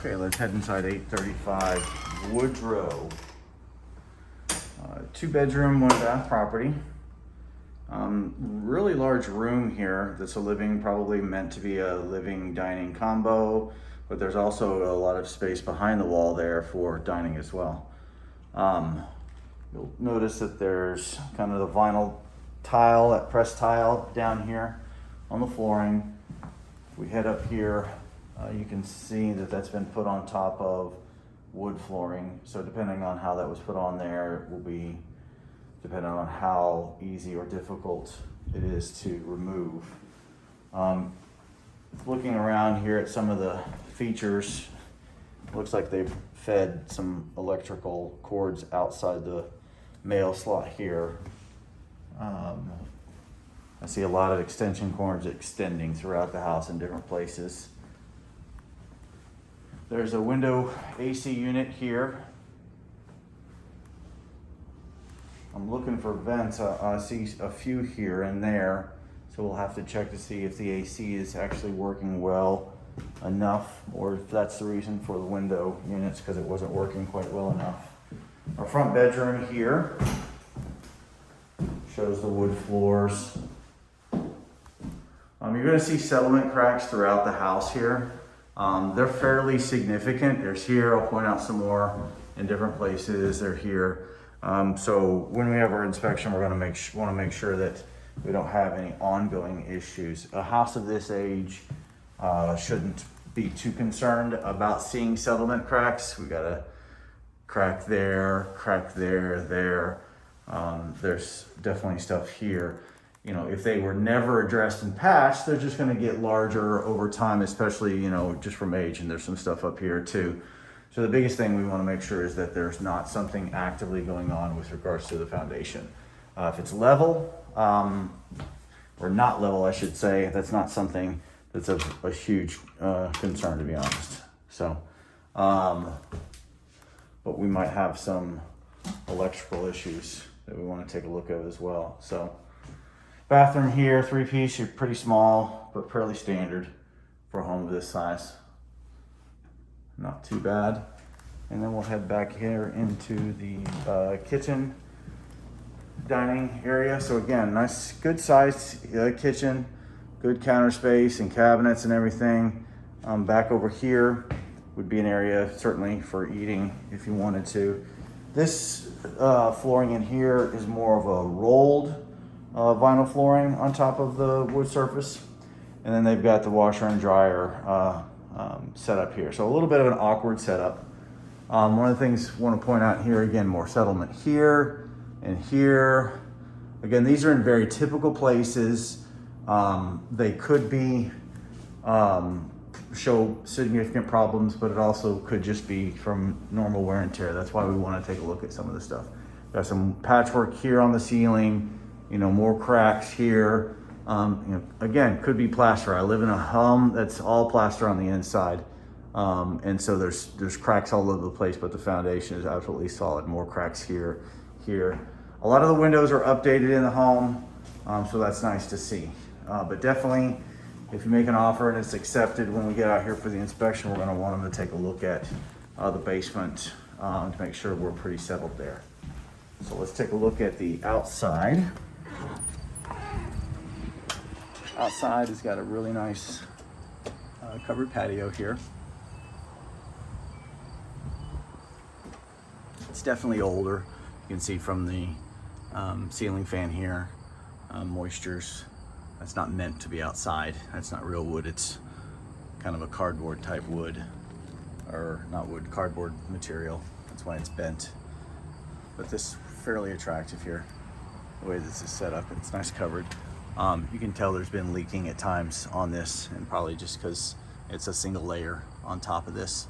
Okay, let's head inside 835 Woodrow. 2-bedroom, 1-bath property. Really large room here. That's a living, probably meant to be a living dining combo, but there's also a lot of space behind the wall there for dining as well. You'll notice that there's kind of the vinyl tile, that pressed tile down here on the flooring. If we head up here, you can see that that's been put on top of wood flooring. So depending on how that was put on there, it will be depending on how easy or difficult it is to remove. Looking around here at some of the features, looks like they've fed some electrical cords outside the mail slot here. I see a lot of extension cords extending throughout the house in different places. There's a window AC unit here. I'm looking for vents. I see a few here and there, so we'll have to check to see if the AC is actually working well enough, or if that's the reason for the window units, because it wasn't working quite well enough. Our front bedroom here shows the wood floors. You're going to see settlement cracks throughout the house here. They're fairly significant. There's here, I'll point out some more in different places. They're here. So when we have our inspection, we're going to want to make sure that we don't have any ongoing issues. A house of this age shouldn't be too concerned about seeing settlement cracks. We got a crack there, there. There's definitely stuff here. You know, if they were never addressed and patched, they're just going to get larger over time, especially, you know, just from age. And there's some stuff up here too. So the biggest thing we want to make sure is that there's not something actively going on with regards to the foundation. If it's level, or not level, I should say, that's not something that's a huge concern, to be honest. So, but we might have some electrical issues that we want to take a look at as well. So, bathroom here, 3-piece, you're pretty small, but fairly standard for a home of this size. Not too bad. And then we'll head back here into the kitchen dining area. So again, nice, good sized kitchen, good counter space and cabinets and everything. Back over here would be an area certainly for eating if you wanted to. This flooring in here is more of a rolled vinyl flooring on top of the wood surface. And then they've got the washer and dryer setup here. So a little bit of an awkward setup. One of the things I want to point out here, again, more settlement here and here. Again, these are in very typical places. They could be, show significant problems, but it also could just be from normal wear and tear. That's why we want to take a look at some of the stuff. Got some patchwork here on the ceiling, you know, more cracks here. You know, again, could be plaster. I live in a home that's all plaster on the inside. And so there's cracks all over the place, but the foundation is absolutely solid. More cracks here. A lot of the windows are updated in the home, so that's nice to see. But definitely, if you make an offer and it's accepted, when we get out here for the inspection, we're going to want them to take a look at the basement to make sure we're pretty settled there. So let's take a look at the outside. Outside has got a really nice covered patio here. It's definitely older. You can see from the ceiling fan here, moisture's, that's not meant to be outside. That's not real wood. It's kind of a cardboard type wood, or not wood, cardboard material. That's why it's bent. But this is fairly attractive here, the way this is set up. It's nice covered. You can tell there's been leaking at times on this, and probably just because it's a single layer on top of this,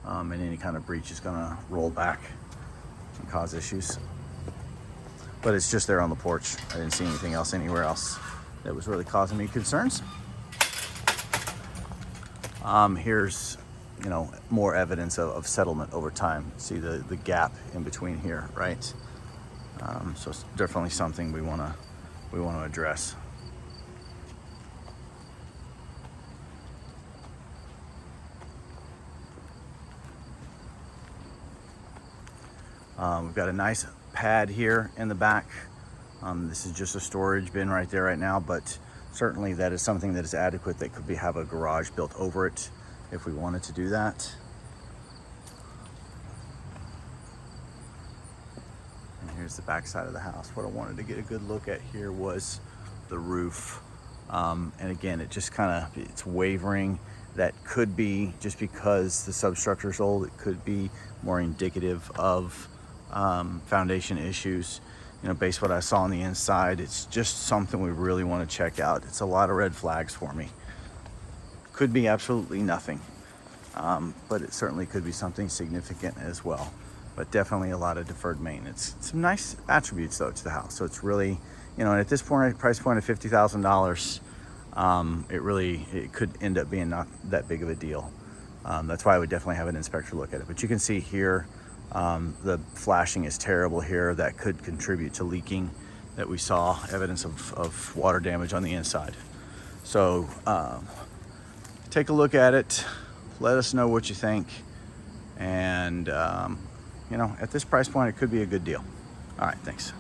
and any kind of breach is gonna roll back and cause issues. But it's just there on the porch. I didn't see anything else anywhere else that was really causing me concerns. Here's, you know, more evidence of settlement over time. See the gap in between here, right? So it's definitely something we want to address. We've got a nice pad here in the back. This is just a storage bin right there right now, but certainly that is something that is adequate that could have a garage built over it if we wanted to do that. And here's the back side of the house. What I wanted to get a good look at here was the roof. And again, it just it's wavering. That could be just because the substructure is old. It could be more indicative of foundation issues. Based on what I saw on the inside, it's just something we really want to check out. It's a lot of red flags for me. Could be absolutely nothing, but it certainly could be something significant as well. But definitely a lot of deferred maintenance. Some nice attributes though to the house. So it's really, and at this price point of $50,000, it could end up being not that big of a deal. That's why I would definitely have an inspector look at it. But you can see here, the flashing is terrible here. That could contribute to leaking that we saw evidence of water damage on the inside. So take a look at it. Let us know what you think. And, at this price point, it could be a good deal. All right, thanks.